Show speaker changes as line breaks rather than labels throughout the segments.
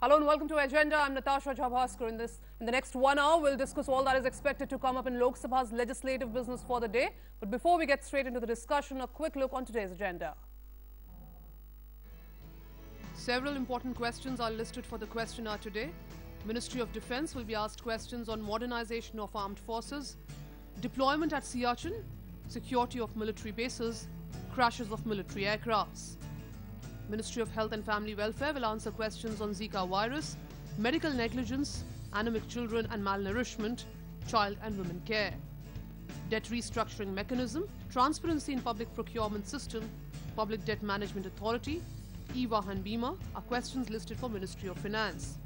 Hello and welcome to Agenda. I'm Natasha Jhabhaskar. In the next 1 hour, we'll discuss all that is expected to come up in Lok Sabha's legislative business for the day. But before we get straight into the discussion, a quick look on today's agenda. Several important questions are listed for the question hour today. Ministry of Defence will be asked questions on modernization of armed forces, deployment at Siachen, security of military bases, crashes of military aircrafts. Ministry of Health and Family Welfare will answer questions on Zika virus, medical negligence, anemic children and malnourishment, child and women care. Debt restructuring mechanism, transparency in public procurement system, Public Debt Management Authority, e-Vahan Bima are questions listed for Ministry of Finance.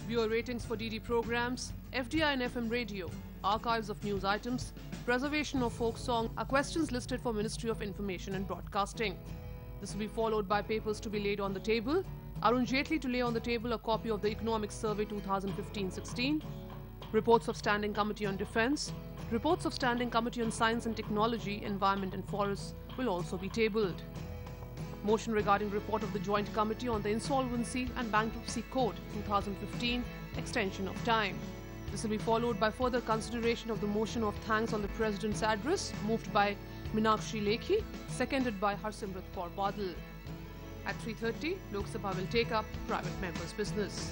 Viewer ratings for DD programs, FDI and FM radio, archives of news items, preservation of folk song are questions listed for Ministry of Information and Broadcasting. This will be followed by papers to be laid on the table. Arun Jaitley to lay on the table a copy of the Economic Survey 2015-16, reports of Standing Committee on Defence, reports of Standing Committee on Science and Technology, Environment and Forests will also be tabled. Motion regarding report of the Joint Committee on the Insolvency and Bankruptcy Code 2015, extension of time. This will be followed by further consideration of the motion of thanks on the President's address, moved by Meenakshi Lekhi, seconded by Harsimrat Kaur Badal. At 3:30, Lok Sabha will take up private members' business.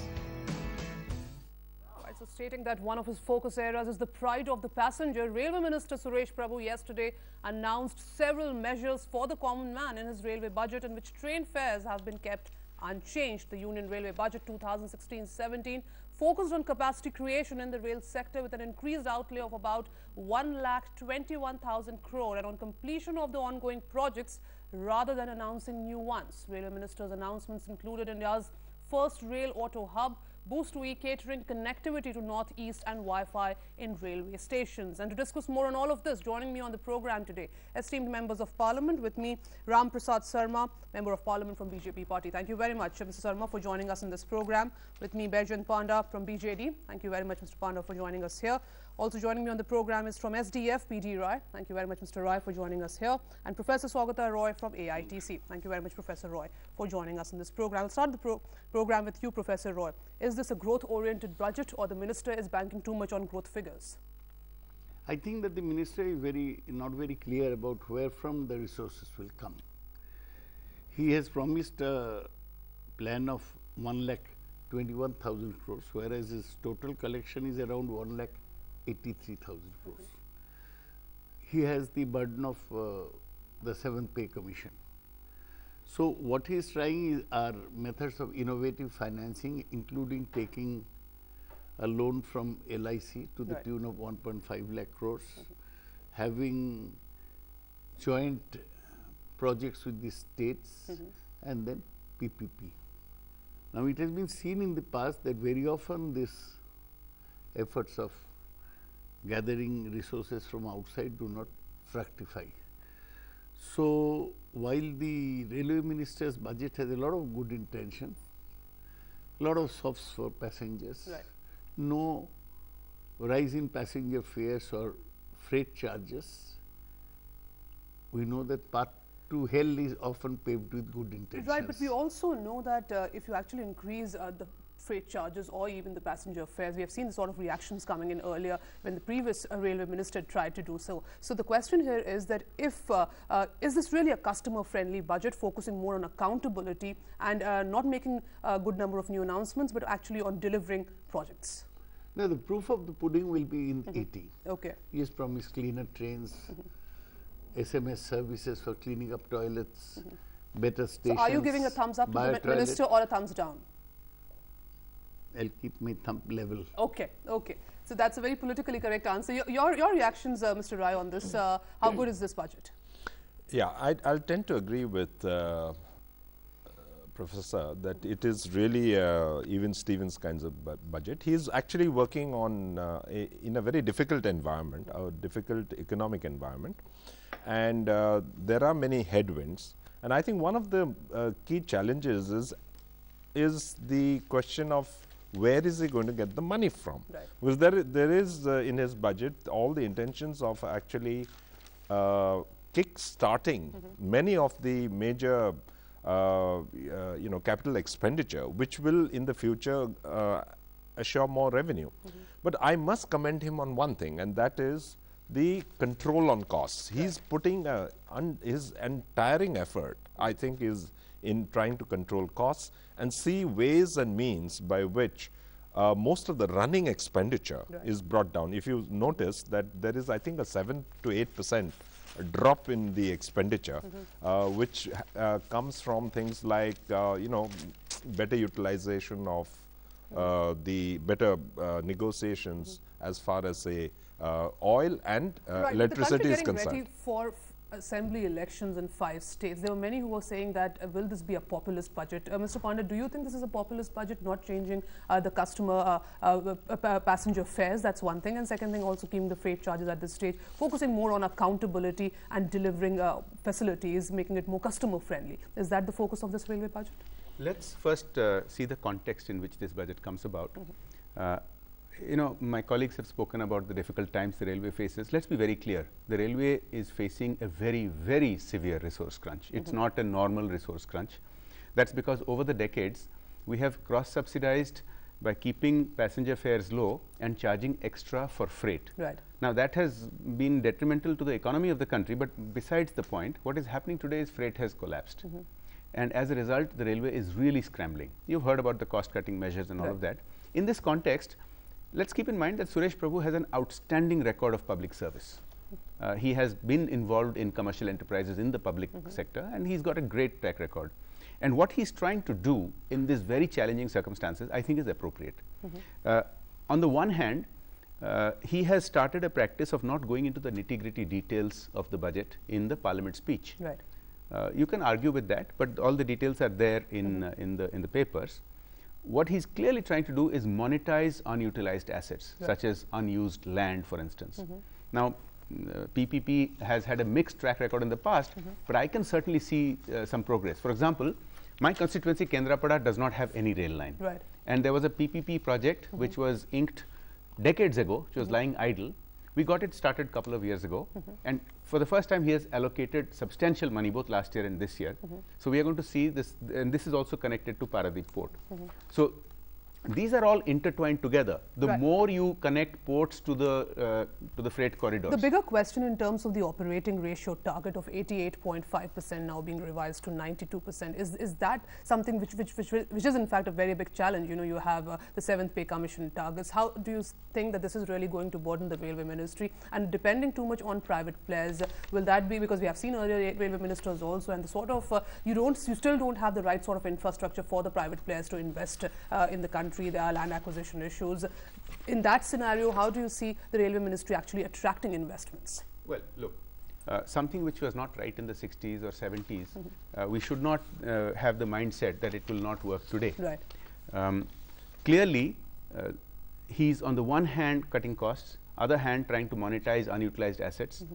So stating that one of his focus areas is the pride of the passenger, Railway Minister Suresh Prabhus yesterday announced several measures for the common man in his railway budget, in which train fares have been kept unchanged. The Union Railway Budget 2016-17 focused on capacity creation in the rail sector with an increased outlay of about 1,21,000 crore and on completion of the ongoing projects rather than announcing new ones. Railway Minister's announcements included India's first rail auto hub, boost to e-catering, connectivity to Northeast and Wi-Fi in railway stations. And to discuss more on all of this, joining me on the program today, esteemed members of Parliament. With me, Prasad Sarmah, Member of Parliament from BJP Party. Thank you very much, Mr. Sarmah, for joining us in this program. With me, Baijayant Panda from BJD. Thank you very much, Mr. Panda, for joining us here. Also joining me on the program is from SDF, D.Rai. Thank you very much, Mr. Roy, for joining us here. And Professor Saugata Roy from AITC. Thank you very much, Professor Roy, for joining us in this program. I'll start the program with you, Professor Roy. Is this a growth-oriented budget, or the minister is banking too much on growth figures?
I think that the minister is not very clear about where from the resources will come. He has promised a plan of 1,21,000 crores, whereas his total collection is around 1,83,000 crores. He has the burden of the 7th pay commission. So what he is trying are methods of innovative financing, including taking a loan from LIC to the tune of 1.5 lakh crores, having joint projects with the states, and then PPP. Now, it has been seen in the past that very often these efforts of gathering resources from outside do not fructify. So, while the railway minister's budget has a lot of good intention, a lot of softs for passengers, no rise in passenger fares or freight charges, we know that path to hell is often paved with good intentions.
Right, but we also know that if you actually increase the freight charges or even the passenger fares, we have seen the sort of reactions coming in earlier when the previous railway minister tried to do so. So the question here is that is this really a customer-friendly budget, focusing more on accountability and not making a good number of new announcements, but actually on delivering projects?
Now, the proof of the pudding will be in eating.
Okay.
He has promised cleaner trains, SMS services for cleaning up toilets, better stations.
So are you giving a thumbs up to the minister or a thumbs down?
I'll keep my thumb level.
Okay, okay. So that's a very politically correct answer. Your reactions, Mr. Rai, on this, how good is this budget?
Yeah, I'll tend to agree with Professor that it is really even Stevens kinds of budget. He is actually working on in a very difficult environment, a difficult economic environment, and there are many headwinds. And I think one of the key challenges is the question of where is he going to get the money from?
Right.
Because there is in his budget all the intentions of actually kick-starting many of the major capital expenditure, which will in the future assure more revenue. But I must commend him on one thing, and that is the control on costs. He's putting his untiring effort, I think, is in trying to control costs and see ways and means by which most of the running expenditure is brought down. If you notice that there is, I think, a 7 to 8% drop in the expenditure, which comes from things like, better utilization of the better negotiations as far as, say, oil and electricity is concerned.
Ready for assembly elections in 5 states. There were many who were saying that will this be a populist budget? Mr. Panda, do you think this is a populist budget, not changing the customer passenger fares? That's one thing. And second thing, also keeping the freight charges at this stage, focusing more on accountability and delivering facilities, making it more customer friendly. Is that the focus of this railway budget?
Let's first see the context in which this budget comes about. My colleagues have spoken about the difficult times the railway faces. Let's be very clear. The railway is facing a very, very severe resource crunch. It's not a normal resource crunch. That's because over the decades, we have cross-subsidized by keeping passenger fares low and charging extra for freight.
Right.
Now, that has been detrimental to the economy of the country, but besides the point, what is happening today is freight has collapsed. And as a result, the railway is really scrambling. You've heard about the cost-cutting measures and all of that. In this context, let's keep in mind that Suresh Prabhu has an outstanding record of public service. He has been involved in commercial enterprises in the public sector, and he's got a great track record. And what he's trying to do in these very challenging circumstances, I think, is appropriate. On the one hand, he has started a practice of not going into the nitty-gritty details of the budget in the parliament speech.
Right.
You can argue with that, but all the details are there in the papers. What he's clearly trying to do is monetize unutilized assets, such as unused land, for instance. Now, PPP has had a mixed track record in the past, but I can certainly see some progress. For example, my constituency, Kendrapada, does not have any rail line.
Right.
And there was a PPP project which was inked decades ago, which was lying idle. We got it started a couple of years ago, and for the first time he has allocated substantial money both last year and this year. So we are going to see this, and this is also connected to Paradip port. So these are all intertwined together. The more you connect ports to the freight corridors.
The bigger question in terms of the operating ratio target of 88.5% now being revised to 92%, is that something which is in fact a very big challenge? You have the 7th pay commission targets. How do you think that this is really going to burden the railway ministry? And depending too much on private players, will that be, because we have seen earlier railway ministers also, and the sort of you still don't have the right sort of infrastructure for the private players to invest in the country. There are land acquisition issues. In that scenario, how do you see the railway ministry actually attracting investments?
Well, look, something which was not right in the 60s or 70s, we should not have the mindset that it will not work today.
Right.
Clearly, he's on the one hand cutting costs, other hand trying to monetize unutilized assets.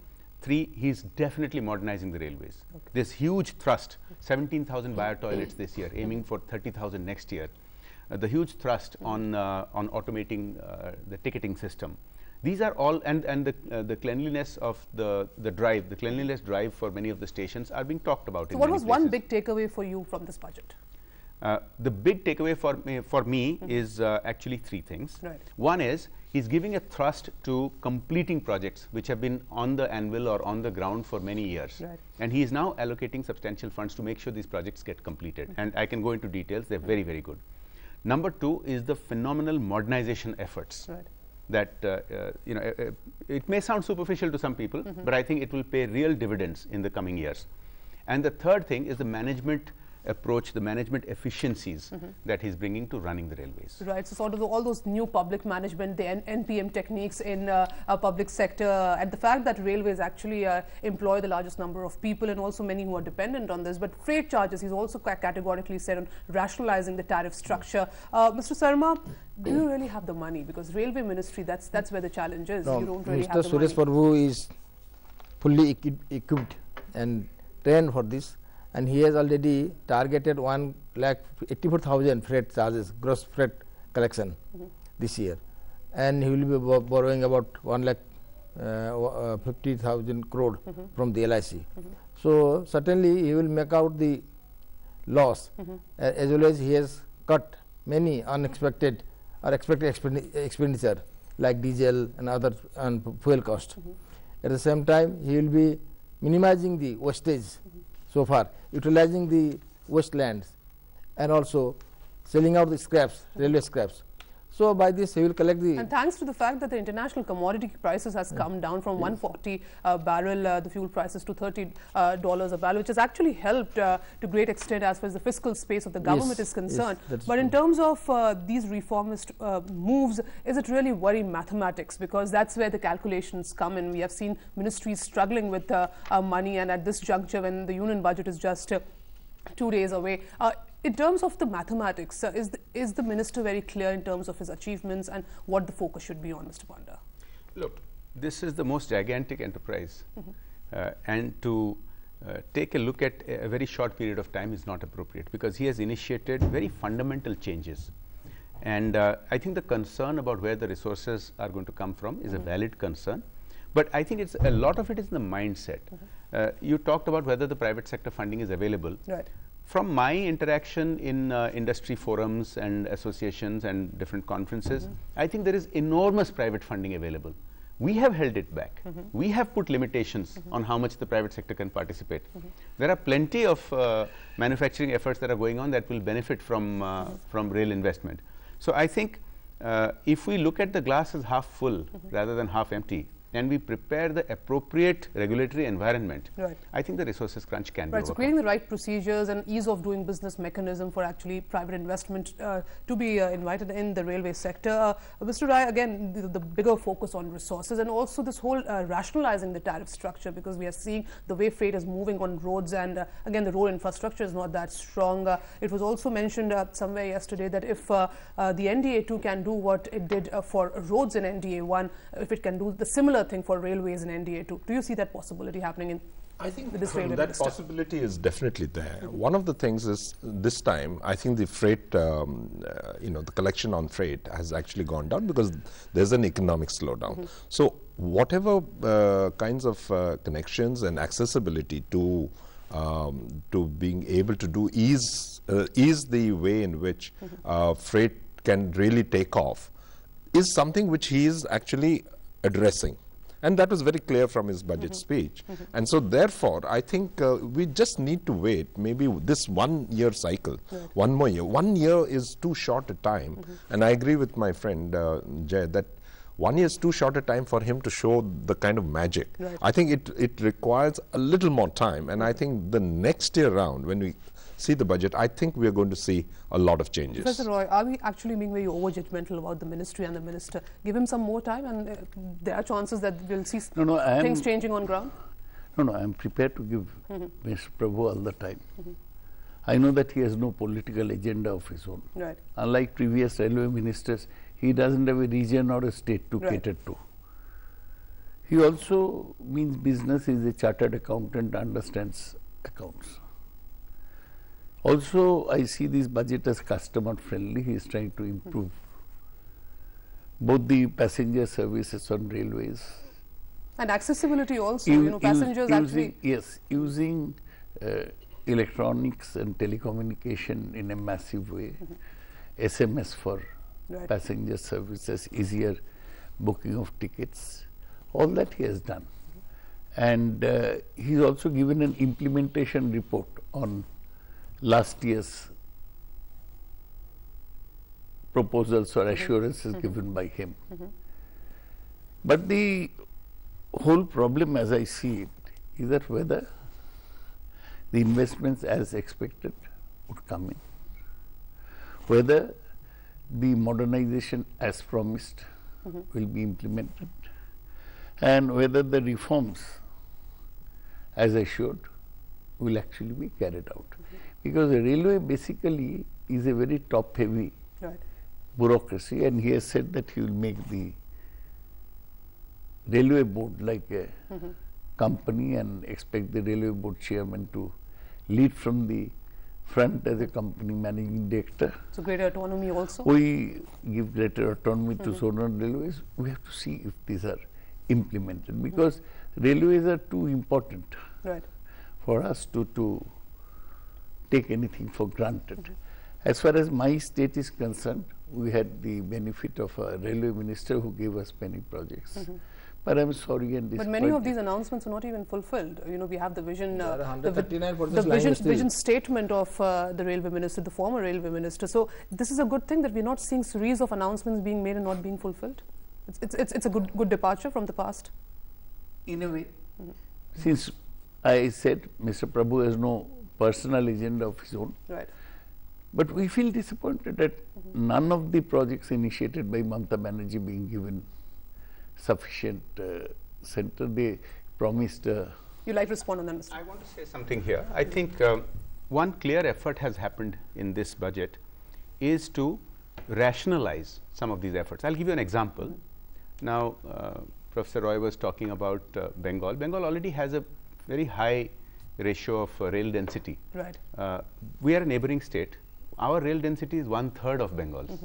3, he's definitely modernizing the railways. This huge thrust, 17,000 bio toilets this year, aiming for 30,000 next year. The huge thrust on automating the ticketing system. These are all, and the cleanliness of the drive, the cleanliness drive for many of the stations are being talked about.
So what was one big takeaway for you from this budget?
The big takeaway for me is actually 3 things.
Right.
One is he's giving a thrust to completing projects which have been on the anvil or on the ground for many years.
Right.
And he is now allocating substantial funds to make sure these projects get completed. And I can go into details, they're very, very good. Number 2 is the phenomenal modernization efforts.
Right.
That it may sound superficial to some people, but I think it will pay real dividends in the coming years. And the third thing is the management approach, the management efficiencies that he's bringing to running the railways.
Right, so sort of all those new public management, the NPM techniques in public sector, and the fact that railways actually employ the largest number of people and also many who are dependent on this. But freight charges, he's also categorically said on rationalizing the tariff structure. Mr. Sarmah, do you really have the money? Because railway ministry, that's where the challenge is.
No,
you don't really
Mr.
have the money.
Suresh Prabhus is fully equipped and trained for this, and he has already targeted 1,84,000 freight charges, gross freight collection this year, and he will be borrowing about 1,50,000 crore from the LIC. So certainly he will make out the loss, as well as he has cut many unexpected or expected expenditure like diesel and other fuel cost. At the same time, he will be minimizing the wastage so far, utilizing the wastelands and also selling out the scraps, railway scraps. So by this he will collect the...
And thanks to the fact that the international commodity prices has come down from 140 barrel, the fuel prices, to $30 a barrel, which has actually helped to great extent as far as the fiscal space of the government is concerned. But in terms of these reformist moves, is it really very mathematics? Because that's where the calculations come in. We have seen ministries struggling with money, and at this juncture when the union budget is just 2 days away, in terms of the mathematics, is the minister very clear in terms of his achievements and what the focus should be on, Mr. Panda?
Look, this is the most gigantic enterprise, and to take a look at a very short period of time is not appropriate, because he has initiated very fundamental changes. And I think the concern about where the resources are going to come from is a valid concern. But I think it's a lot of it is in the mindset. You talked about whether the private sector funding is available.
Right.
From my interaction in industry forums and associations and different conferences, I think there is enormous private funding available. We have held it back. We have put limitations on how much the private sector can participate. There are plenty of manufacturing efforts that are going on that will benefit from rail investment. So I think if we look at the glass as half full rather than half empty, and we prepare the appropriate regulatory environment, I think the resources crunch can be overcome.
So creating the right procedures and ease of doing business mechanism for actually private investment to be invited in the railway sector. Mr. Rai, again, the bigger focus on resources, and also this whole rationalizing the tariff structure, because we are seeing the way freight is moving on roads, and again, the road infrastructure is not that strong. It was also mentioned somewhere yesterday that if the NDA 2 can do what it did for roads in NDA 1, if it can do the similar thing for railways in NDA 2. Do you see that possibility happening in this railway
that
minister?
possibility is definitely there. One of the things is this time, I think the freight, the collection on freight has actually gone down because there's an economic slowdown. So whatever kinds of connections and accessibility to being able to do ease the way in which freight can really take off is something which he is actually addressing. And that was very clear from his budget speech. And so therefore, I think we just need to wait maybe this 1 year cycle, one more year. 1 year is too short a time. And I agree with my friend Jay that 1 year is too short a time for him to show the kind of magic. I think it requires a little more time. And I think the next year round, when we see the budget, I think we are going to see a lot of changes.
Professor Roy, are we actually being very over-judgmental about the ministry and the minister? Give him some more time, and there are chances that we'll see things changing on ground?
No, I am prepared to give Mr. Prabhu all the time. I know that he has no political agenda of his own. Unlike previous railway ministers, he doesn't have a region or a state to cater to. He also means business, he is a chartered accountant, understands accounts. Also, I see this budget as customer friendly. He is trying to improve both the passenger services on railways.
And accessibility also, passengers actually...
Yes, using electronics and telecommunication in a massive way. SMS for passenger services, easier booking of tickets, all that he has done. And he has also given an implementation report on last year's proposals or assurances given by him. But the whole problem, as I see it, is that whether the investments as expected would come in, whether the modernization as promised will be implemented, and whether the reforms as assured will actually be carried out. Because the railway basically is a very top heavy bureaucracy, and he has said that he will make the railway board like a company and expect the railway board chairman to lead from the front as a company managing director.
So greater autonomy also?
We give greater autonomy to zonal railways. We have to see if these are implemented, because railways are too important for us to take anything for granted. As far as my state is concerned, we had the benefit of a railway minister who gave us many projects. But I'm sorry and
But many of these announcements are not even fulfilled. You know, we have the vision,
the
vision statement of the railway minister, the former railway minister. So this is a good thing that we're not seeing series of announcements being made and not being fulfilled. It's a good departure from the past.
In a way, since I said Mr. Prabhu has no personal agenda of his own,
right?
But we feel disappointed that none of the projects initiated by Mamata Banerjee being given sufficient center. They promised.
You'd like to respond on that, Mr.
I want to say something here. I think one clear effort has happened in this budget is to rationalize some of these efforts. I'll give you an example. Now, Professor Roy was talking about Bengal. Bengal already has a very high ratio of rail density.
Right.
We are a neighboring state. Our rail density is 1/3 of Bengal's.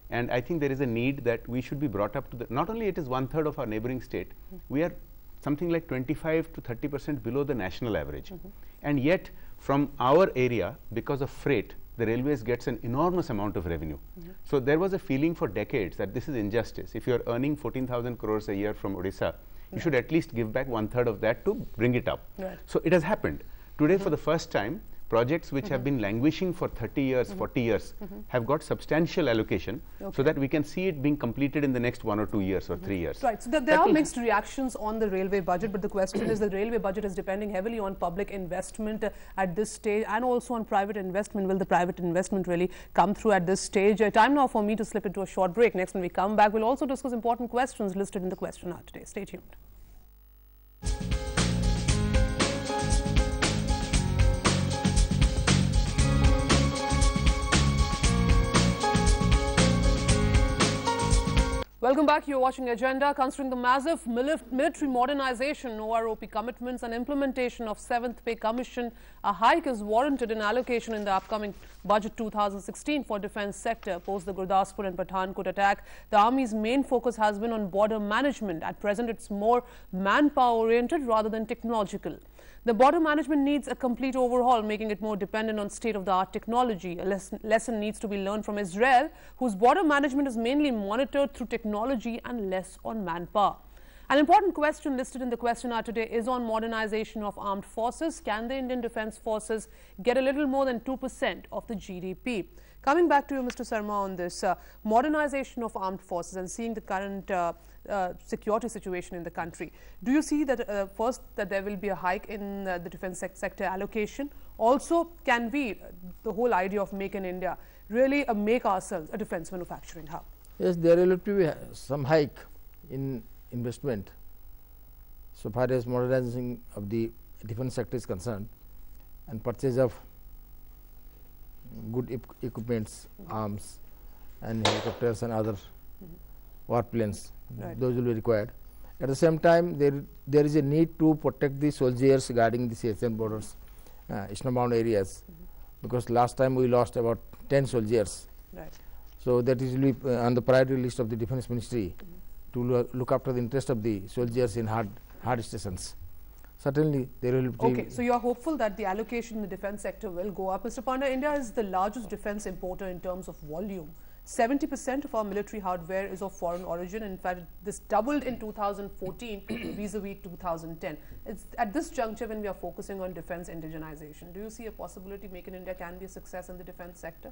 And I think there is a need that we should be brought up to the, not only it is 1/3 of our neighboring state, we are something like 25 to 30% below the national average. And yet from our area, because of freight, the railways gets an enormous amount of revenue. So there was a feeling for decades that this is injustice. If you are earning 14,000 crores a year from Odisha, you should at least give back 1/3 of that to bring it up.
Right.
So it has happened. Today for the first time, projects which have been languishing for 30 years, 40 years have got substantial allocation so that we can see it being completed in the next 1 or 2 years or 3 years.
Right. So there are mixed reactions on the railway budget, but the question is the railway budget is depending heavily on public investment at this stage and also on private investment. Will the private investment really come through at this stage? Time now for me to slip into a short break. Next, when we come back, we'll also discuss important questions listed in the question hour today. Stay tuned. Welcome back. You're watching Agenda. Considering the massive military modernization, OROP commitments and implementation of 7th Pay Commission, a hike is warranted in allocation in the upcoming Budget 2016 for defence sector. Post the Gurdaspur and Pathankot attack, the Army's main focus has been on border management. At present, it's more manpower-oriented rather than technological. The border management needs a complete overhaul, making it more dependent on state-of-the-art technology. A lesson needs to be learned from Israel, whose border management is mainly monitored through technology and less on manpower. An important question listed in the question hour today is on modernization of armed forces. Can the Indian Defence Forces get a little more than 2% of the GDP? Coming back to you, Mr. Sarmah, on this modernization of armed forces and seeing the current security situation in the country, do you see that first that there will be a hike in the defence sector allocation? Also, can we, the whole idea of Make in India, really make ourselves a defence manufacturing hub?
Yes, there will be some hike in investment so far as modernizing of the defence sector is concerned, and purchase of good equipments, arms and helicopters and other warplanes, those will be required. At the same time, there is a need to protect the soldiers guarding the CSN borders, eastern-bound areas, because last time we lost about 10 soldiers.
Right.
So that is will be on the priority list of the Defence Ministry to look after the interest of the soldiers in hard stations. Certainly, there will be.
Okay, so you are hopeful that the allocation in the defence sector will go up. Mr. Panda, India is the largest defence importer in terms of volume. 70% of our military hardware is of foreign origin. In fact, this doubled in 2014 vis-a-vis 2010. It's at this juncture when we are focusing on defence indigenization. Do you see a possibility Make in India can be a success in the defence sector?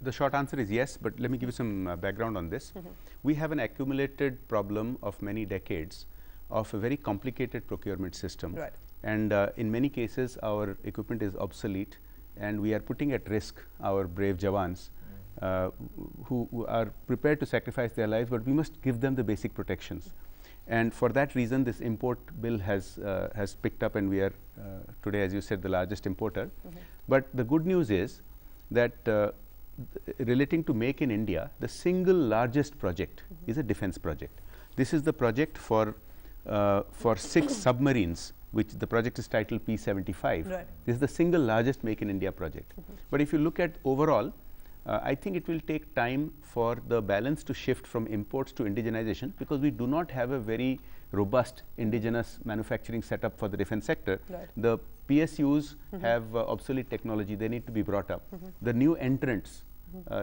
The short answer is yes, but let me give you some background on this. We have an accumulated problem of many decades of a very complicated procurement system.
Right.
And in many cases, our equipment is obsolete, and we are putting at risk our brave Jawans who are prepared to sacrifice their lives, but we must give them the basic protections. And for that reason, this import bill has picked up, and we are today, as you said, the largest importer. But the good news is that relating to Make in India, the single largest project is a defense project. This is the project for 6 submarines, which the project is titled P75.
Right.
This is the single largest Make in India project. But if you look at overall, I think it will take time for the balance to shift from imports to indigenization, because we do not have a very robust indigenous manufacturing setup for the defense sector.
Right.
The PSUs have obsolete technology, they need to be brought up. The new entrants,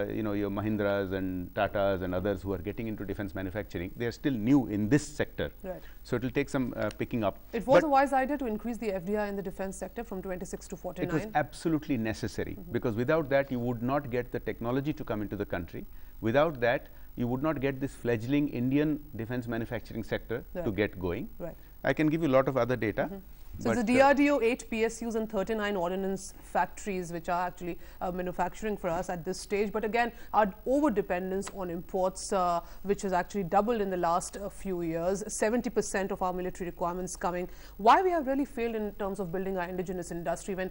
you know, your Mahindras and Tatas and others who are getting into defense manufacturing, they are still new in this sector.
Right.
So it will take some picking up.
It was a wise idea to increase the FDI in the defense sector from 26 to 49.
It was absolutely necessary, because without that you would not get the technology to come into the country. Without that you would not get this fledgling Indian defense manufacturing sector to get going.
Right.
I can give you a lot of other data.
So the DRDO 8 PSUs and 39 ordnance factories which are actually manufacturing for us at this stage, but again our over dependence on imports which has actually doubled in the last few years, 70% of our military requirements coming. Why we have really failed in terms of building our indigenous industry when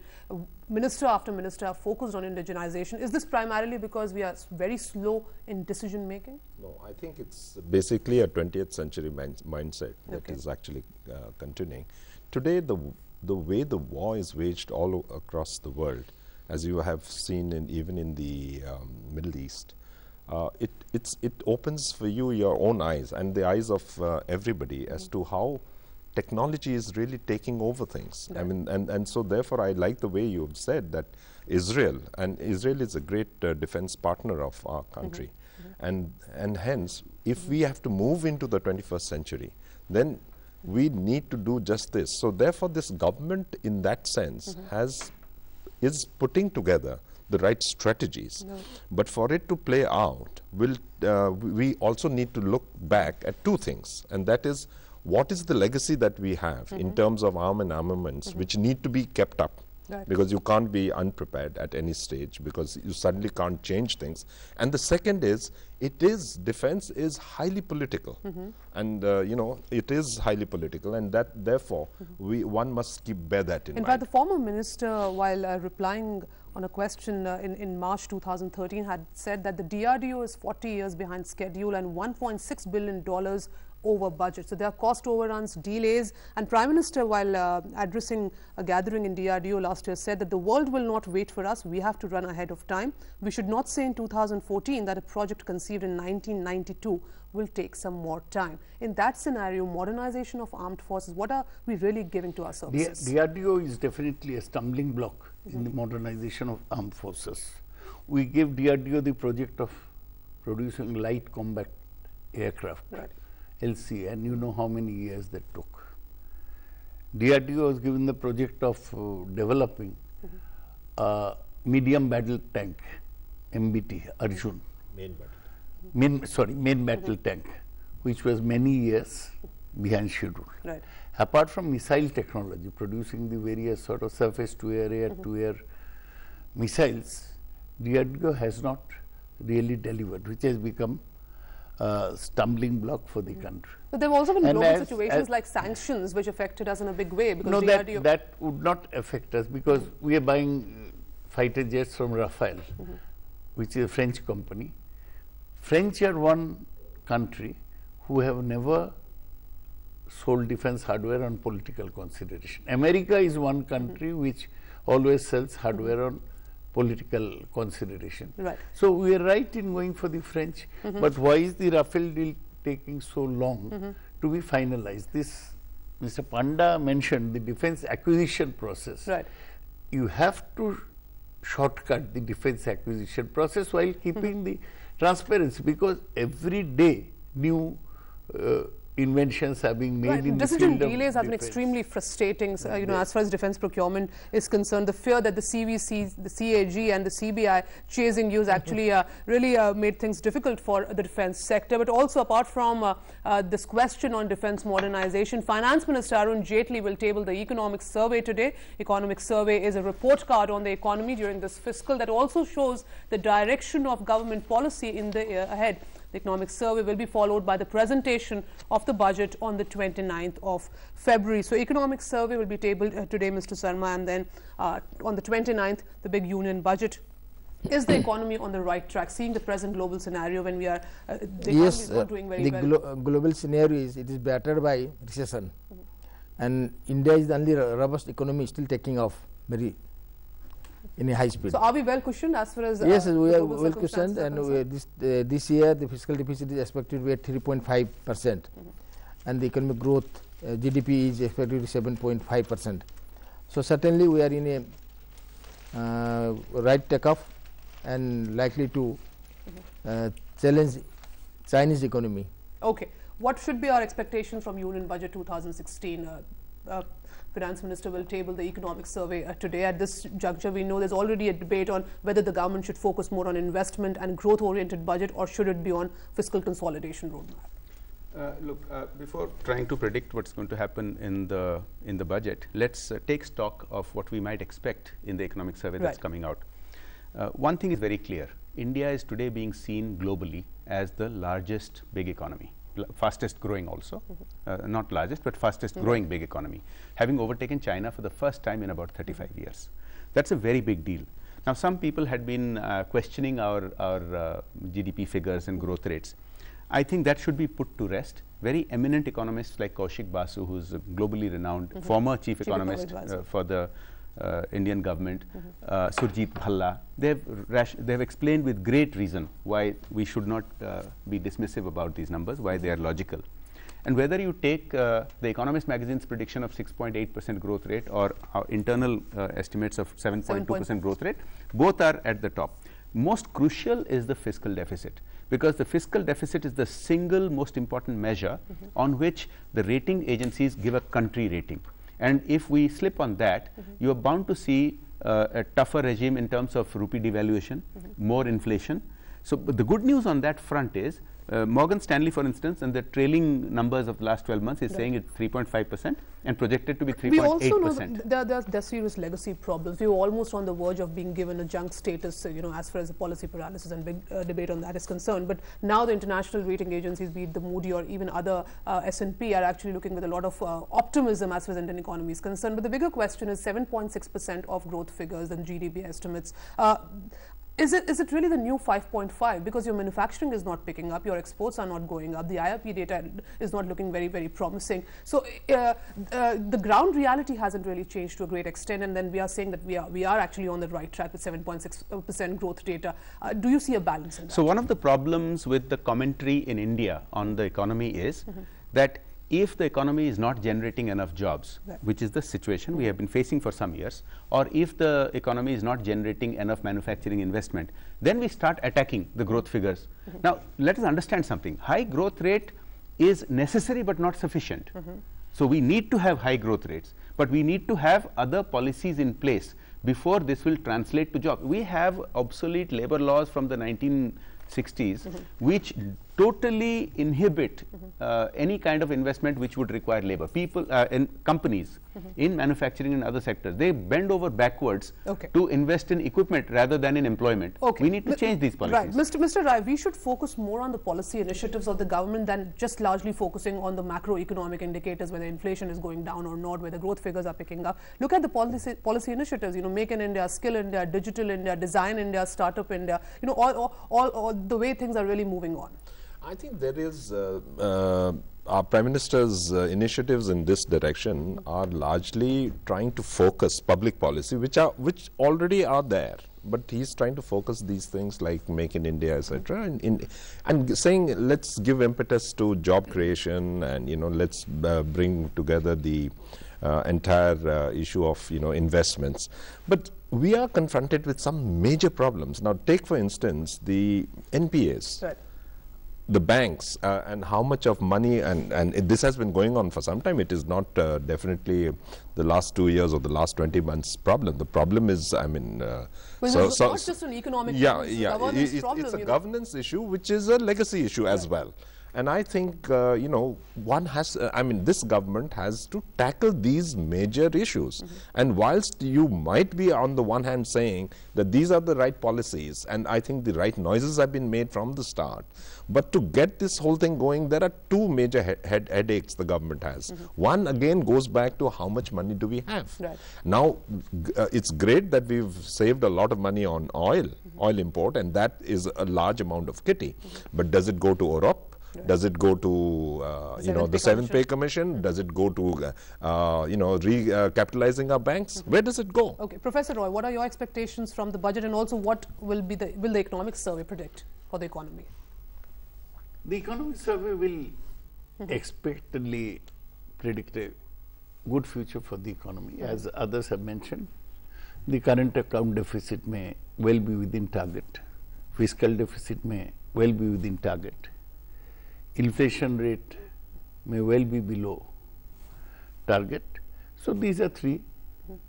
minister after minister have focused on indigenization? Is this primarily because we are very slow in decision making?
No, I think it's basically a 20th century mindset that is actually continuing. Today, the way the war is waged all across the world, as you have seen even in the Middle East, it opens for you your own eyes and the eyes of everybody as to how technology is really taking over things. I mean, and so therefore I like the way you have said that Israel is a great defense partner of our country. And hence, if we have to move into the 21st century, then we need to do just this. So therefore, this government in that sense is putting together the right strategies. But for it to play out, we also need to look back at two things, and that is, what is the legacy that we have in terms of armaments which need to be kept up. Right. Because you can't be unprepared at any stage, because you suddenly can't change things. And the second is, defense is highly political, and you know, it is highly political, and that therefore one must bear that in mind.
In fact, the former minister, while replying on a question in March 2013, had said that the DRDO is 40 years behind schedule and $1.6 billion over budget. So there are cost overruns, delays, and Prime Minister, while addressing a gathering in DRDO last year, said that the world will not wait for us. We have to run ahead of time. We should not say in 2014 that a project conceived in 1992 will take some more time. In that scenario, modernization of armed forces, what are we really giving to our services?
DRDO is definitely a stumbling block in the modernization of armed forces. We gave DRDO the project of producing light combat aircraft. Right. LC, and you know how many years that took. DRDO was given the project of developing a medium battle tank, MBT, Arjun. Main battle tank, which was many years behind schedule. Right. Apart from missile technology, producing the various sort of surface-to-air, air-to-air missiles, DRDO has not really delivered, which has become stumbling block for the country.
But there have also been global situations like sanctions which affected us in a big way. Because
no, that would not affect us, because we are buying fighter jets from Rafale, which is a French company. French are one country who have never sold defense hardware on political consideration. America is one country which always sells hardware on political consideration. Right. So we are right in going for the French, but why is the Rafale deal taking so long to be finalized? This Mr. Panda mentioned the defense acquisition process. Right. You have to shortcut the defense acquisition process while keeping the transparency, because every day new inventions are being made in the field of
decision delays have been extremely frustrating, you know, as far as defense procurement is concerned. The fear that the CVC, the CAG and the CBI chasing you has actually really made things difficult for the defense sector. But also, apart from this question on defense modernization, Finance Minister Arun Jaitley will table the economic survey today. Economic survey is a report card on the economy during this fiscal that also shows the direction of government policy in the year ahead. The economic survey will be followed by the presentation of the budget on the 29th of February. So economic survey will be tabled today, Mr. Sarmah, and then on the 29th, the big union budget. Is the economy on the right track, seeing the present global scenario when we are, the economy is not doing very well?
Global scenario is, it is battered by recession. And India is the only robust economy still taking off very in a high speed.
So are we well cushioned as far as
yes, we
the
are
global
well cushioned,
circumstances
and this year the fiscal deficit is expected to be at 3.5%, and the economic growth GDP is expected to be 7.5%. So certainly we are in a right takeoff and likely to challenge Chinese economy.
Okay. What should be our expectations from Union Budget 2016? Finance Minister will table the economic survey today. At this juncture, we know there's already a debate on whether the government should focus more on investment and growth-oriented budget, or should it be on fiscal consolidation roadmap?
Look, before trying to predict what's going to happen in the budget, let's take stock of what we might expect in the economic survey that's coming out. One thing is very clear. India is today being seen globally as the largest big economy. Fastest growing also, not largest but fastest growing big economy, having overtaken China for the first time in about 35 years. That's a very big deal. Now some people had been questioning our GDP figures and growth rates. I think that should be put to rest. Very eminent economists like Kaushik Basu, who's a globally renowned former chief economist for the Indian government, Surjit Bhalla, they've explained with great reason why we should not be dismissive about these numbers, why they are logical. And whether you take the Economist magazine's prediction of 6.8% growth rate or our internal estimates of 7.2% growth rate, both are at the top. Most crucial is the fiscal deficit, because the fiscal deficit is the single most important measure on which the rating agencies give a country rating. And if we slip on that, you are bound to see a tougher regime in terms of rupee devaluation, more inflation. So the good news on that front is Morgan Stanley, for instance, and the trailing numbers of the last 12 months is saying it's 3.5% and projected to be 3.8%.
We also know that there are serious legacy problems. We were almost on the verge of being given a junk status, you know, as far as the policy paralysis and big debate on that is concerned. But now the international rating agencies, be it the Moody or even other S&P, are actually looking with a lot of optimism as far as Indian economy is concerned. But the bigger question is 7.6% of growth figures and GDP estimates. Is it really the new 5.5? Because your manufacturing is not picking up, your exports are not going up, the IRP data is not looking very, very promising. So the ground reality hasn't really changed to a great extent, and then we are saying that we are actually on the right track with 7.6% growth data. Do you see a balance in that?
So one of the problems with the commentary in India on the economy is that if the economy is not generating enough jobs, which is the situation we have been facing for some years, or if the economy is not generating enough manufacturing investment, then we start attacking the growth figures. Now, let us understand something. High growth rate is necessary but not sufficient. So we need to have high growth rates, but we need to have other policies in place before this will translate to jobs. We have obsolete labor laws from the 1960s, which totally inhibit any kind of investment which would require labor. People and companies in manufacturing and other sectors, they bend over backwards to invest in equipment rather than in employment. We need to change these policies.
Right. Mr. Rai, we should focus more on the policy initiatives of the government than just largely focusing on the macroeconomic indicators, whether inflation is going down or not, whether growth figures are picking up. Look at the policy initiatives, you know, Make in India, Skill India, Digital India, Design India, Startup India, you know, all the way things are really moving on.
I think there is our Prime Minister's initiatives in this direction are largely trying to focus public policy, which already are there. But he's trying to focus these things like Make in India, etc., and saying let's give impetus to job creation, and you know let's bring together the entire issue of investments. But we are confronted with some major problems. Now, take for instance the NPAs.
Right.
The banks and how much of money, and this has been going on for some time. It is not definitely the last 2 years or the last 20 months problem. The problem is, I mean,
it's not just an economic problem,
it's a governance issue, which is a legacy issue as well. And I think, one has, I mean, this government has to tackle these major issues. And whilst you might be on the one hand saying that these are the right policies, and I think the right noises have been made from the start, but to get this whole thing going, there are two major headaches the government has. One, again, goes back to how much money do we have.
Right.
Now, it's great that we've saved a lot of money on oil import, and that is a large amount of kitty. But does it go to Europe? Does it go to, you know, the seventh pay commission? Does it go to, you know, recapitalizing our banks? Where does it go?
Okay, Professor Roy, what are your expectations from the budget, and also what will be will the economic survey predict for the economy?
The economic survey will expectedly predict a good future for the economy. As others have mentioned, the current account deficit may well be within target. Fiscal deficit may well be within target. Inflation rate may well be below target. So these are three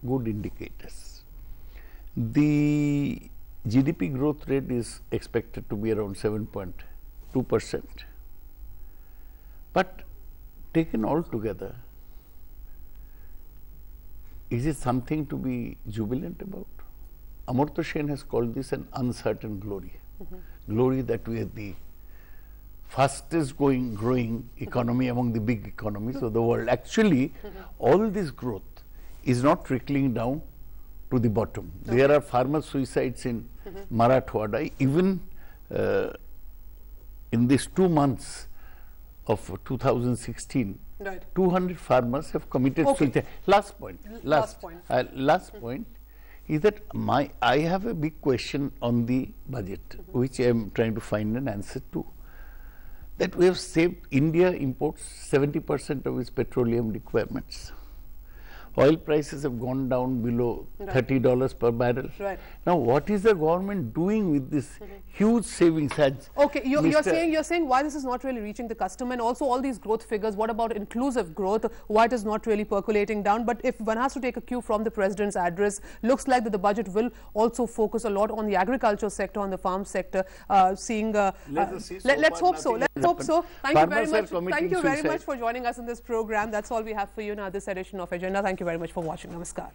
good indicators. The GDP growth rate is expected to be around 7.2%. But taken all together, is it something to be jubilant about? Amartya Sen has called this an uncertain glory. Glory that we are the fastest growing economy among the big economies of the world. Actually, all this growth is not trickling down to the bottom. There are farmer suicides in Marathwada. Even in these 2 months of 2016, 200 farmers have committed suicide. Last point is that I have a big question on the budget, which I am trying to find an answer to. That we have saved, India imports 70% of its petroleum requirements. Oil prices have gone down below $30 per barrel. Now, what is the government doing with this huge savings?
Okay, you're saying why this is not really reaching the customer, and also all these growth figures. What about inclusive growth? Why it is not really percolating down? But if one has to take a cue from the president's address, looks like that the budget will also focus a lot on the agriculture sector, on the farm sector. Let's hope so. Let's hope so. Thank you very much. Thank you very much for joining us in this program. That's all we have for you now. This edition of Agenda. Thank you very much for watching. Namaskar.